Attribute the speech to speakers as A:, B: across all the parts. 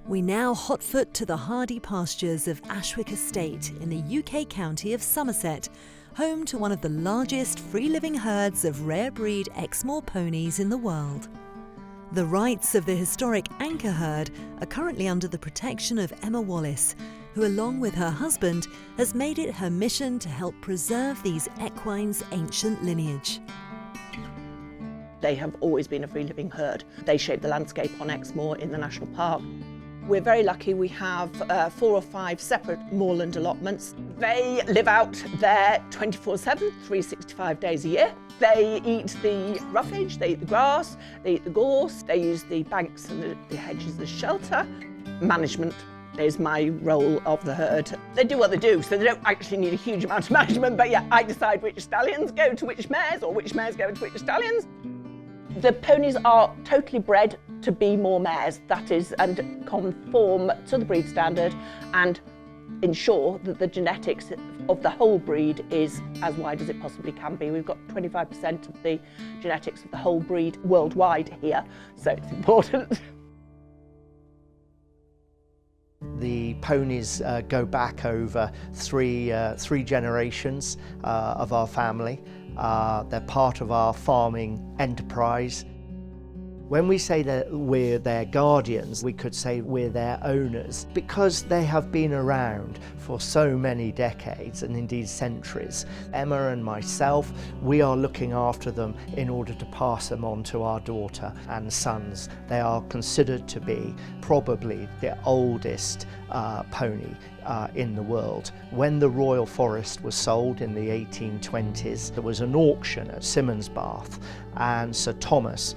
A: We now hotfoot to the hardy pastures of Ashwick Estate in the UK county of Somerset, home to one of the largest free-living herds of rare breed Exmoor ponies in the world. The rights of the historic Anchor herd are currently under the protection of Emma Wallace, who along with her husband has made it her mission to help preserve these equine's ancient lineage.
B: They have always been a free-living herd. They shape the landscape on Exmoor in the National Park. We're very lucky we have 4 or 5 separate moorland allotments. They live out there 24/7, 365 days a year. They eat the roughage, they eat the grass, they eat the gorse, they use the banks and the hedges as shelter. Management is my role of the herd. They do what they do, so they don't actually need a huge amount of management, but yeah, I decide which stallions go to which mares or which mares go to which stallions. The ponies are totally bred to be more mares, that is, and conform to the breed standard and ensure that the genetics of the whole breed is as wide as it possibly can be. We've got 25% of the genetics of the whole breed worldwide here, so it's important.
C: The ponies go back over three generations of our family. They're part of our farming enterprise. When we say that we're their guardians, we could say we're their owners because they have been around for so many decades and indeed centuries. Emma and myself, we are looking after them in order to pass them on to our daughter and sons. They are considered to be probably the oldest pony in the world. When the Royal Forest was sold in the 1820s, there was an auction at Simmonsbath and Sir Thomas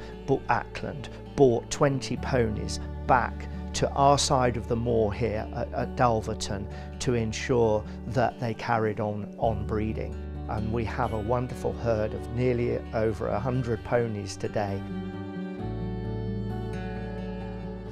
C: Ackland bought 20 ponies back to our side of the moor here at Dulverton to ensure that they carried on breeding. And we have a wonderful herd of nearly over 100 ponies today.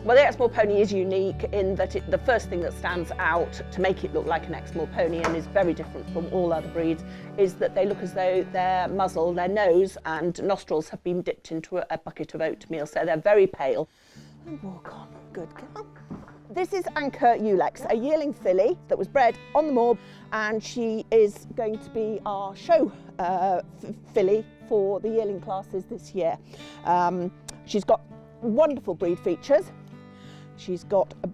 B: Well, the Exmoor pony is unique in that the first thing that stands out to make it look like an Exmoor pony and is very different from all other breeds is that they look as though their muzzle, their nose and nostrils have been dipped into a bucket of oatmeal, so they're very pale. And walk on, good girl. This is Anchor Ulex, a yearling filly that was bred on the moor, and she is going to be our show filly for the yearling classes this year. She's got wonderful breed features. She's got a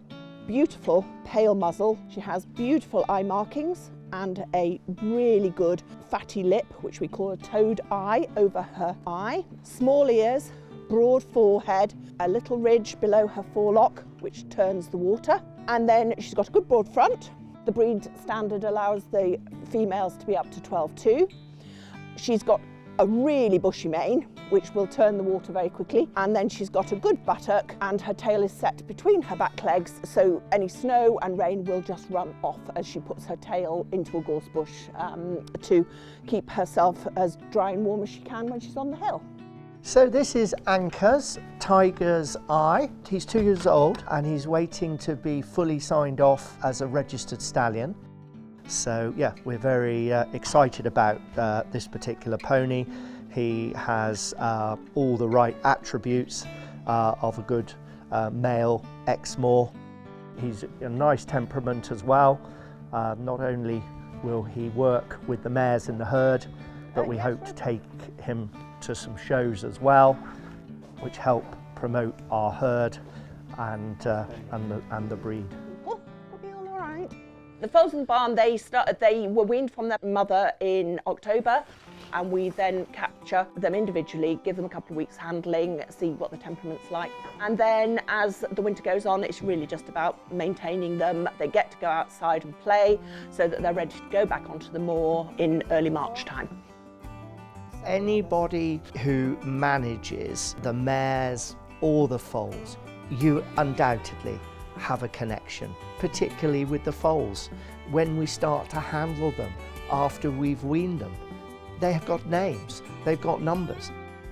B: beautiful pale muzzle. She has beautiful eye markings and a really good fatty lip, which we call a toad eye over her eye. Small ears, broad forehead, a little ridge below her forelock, which turns the water. And then she's got a good broad front. The breed standard allows the females to be up to 12'2". She's got a really bushy mane, which will turn the water very quickly. And then she's got a good buttock and her tail is set between her back legs, so any snow and rain will just run off as she puts her tail into a gorse bush to keep herself as dry and warm as she can when she's on the hill.
C: So this is Anchor's Tiger's Eye. He's 2 years old and he's waiting to be fully signed off as a registered stallion. So yeah, we're very excited about this particular pony. He has all the right attributes of a good male Exmoor. He's a nice temperament as well. Not only will he work with the mares in the herd, but we hope to take him to some shows as well, which help promote our herd and the breed.
B: Oh, it'll be all right. The foals in the barn, they were weaned from their mother in October, and we then capture them individually, give them a couple of weeks handling, see what the temperament's like. And then as the winter goes on, it's really just about maintaining them. They get to go outside and play so that they're ready to go back onto the moor in early March time.
C: Anybody who manages the mares or the foals, you undoubtedly have a connection, particularly with the foals. When we start to handle them after we've weaned them, they have got names, they've got numbers.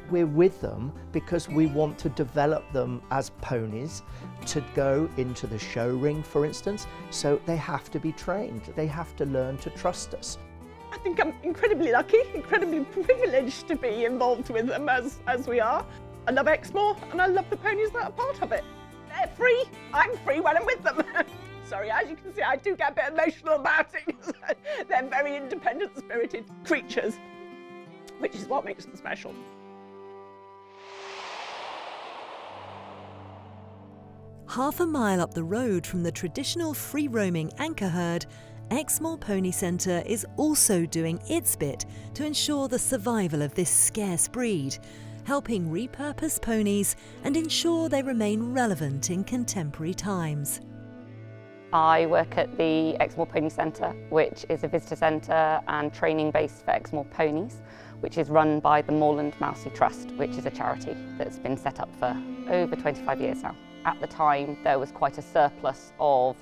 C: We're with them because we want to develop them as ponies to go into the show ring, for instance, so they have to be trained. They have to learn to trust us.
B: I think I'm incredibly lucky, incredibly privileged to be involved with them as we are. I love Exmoor and I love the ponies that are part of it. They're free. I'm free when I'm with them. Sorry, as you can see, I do get a bit emotional about it. They're very independent spirited creatures, which is what makes them special.
A: Half a mile up the road from the traditional free-roaming anchor herd, Exmoor Pony Centre is also doing its bit to ensure the survival of this scarce breed, helping repurpose ponies and ensure they remain relevant in contemporary times.
D: I work at the Exmoor Pony Centre, which is a visitor centre and training base for Exmoor ponies, which is run by the Moorland Mousey Trust, which is a charity that's been set up for over 25 years now. At the time, there was quite a surplus of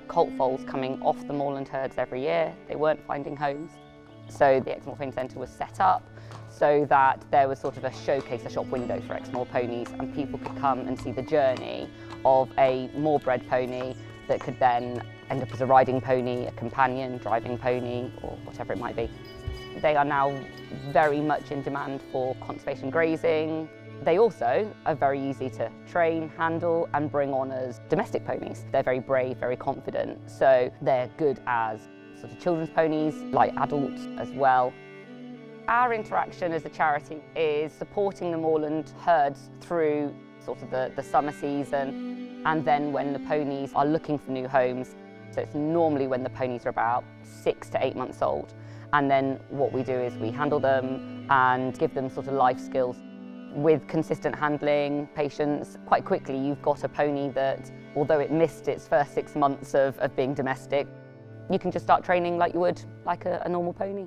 D: colt foals coming off the moorland herds every year. They weren't finding homes. So the Exmoor Pony Centre was set up so that there was sort of a showcase, a shop window for Exmoor ponies, and people could come and see the journey of a moorbred pony that could then end up as a riding pony, a companion, driving pony, or whatever it might be. They are now very much in demand for conservation grazing. They also are very easy to train, handle and bring on as domestic ponies. They're very brave, very confident, so they're good as sort of children's ponies, like adults as well. Our interaction as a charity is supporting the moorland herds through sort of the summer season, and then when the ponies are looking for new homes, so it's normally when the ponies are about 6 to 8 months old. And then what we do is we handle them and give them sort of life skills. With consistent handling, patience, quite quickly you've got a pony that, although it missed its first 6 months of being domestic, you can just start training like you would like a normal pony.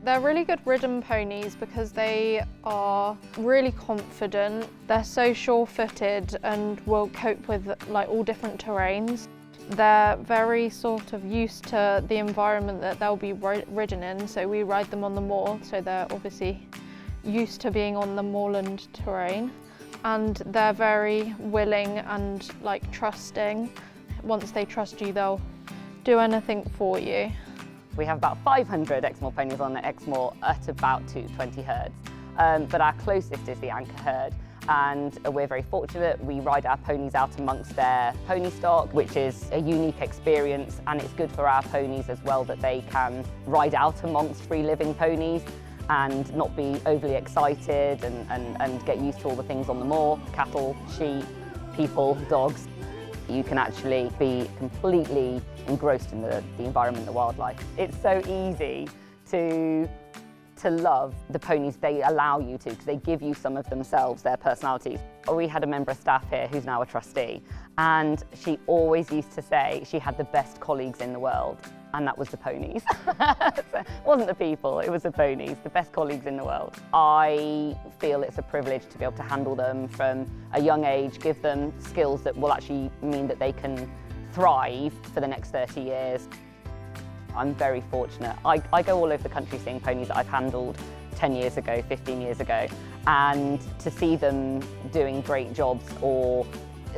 E: They're really good ridden ponies because they are really confident. They're so sure-footed and will cope with like all different terrains. They're very sort of used to the environment that they'll be ridden in, so we ride them on the moor, so they're obviously used to being on the moorland terrain. And they're very willing and like trusting. Once they trust you, they'll do anything for you.
D: We have about 500 Exmoor ponies on at Exmoor at about 220 herds, but our closest is the anchor herd. And we're very fortunate. We ride our ponies out amongst their pony stock, which is a unique experience, and it's good for our ponies as well that they can ride out amongst free living ponies and not be overly excited and get used to all the things on the moor, cattle, sheep, people, dogs. You can actually be completely engrossed in the environment, the wildlife. It's so easy to love the ponies. They allow you to, because they give you some of themselves, their personalities. We had a member of staff here who's now a trustee, and she always used to say she had the best colleagues in the world, and that was the ponies. So it wasn't the people, it was the ponies, the best colleagues in the world. I feel it's a privilege to be able to handle them from a young age, give them skills that will actually mean that they can thrive for the next 30 years. I'm very fortunate. I go all over the country seeing ponies that I've handled 10 years ago, 15 years ago, and to see them doing great jobs, or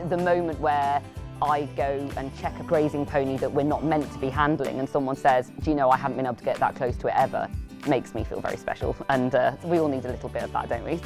D: the moment where I go and check a grazing pony that we're not meant to be handling and someone says, do you know, I haven't been able to get that close to it ever, makes me feel very special, and we all need a little bit of that, don't we?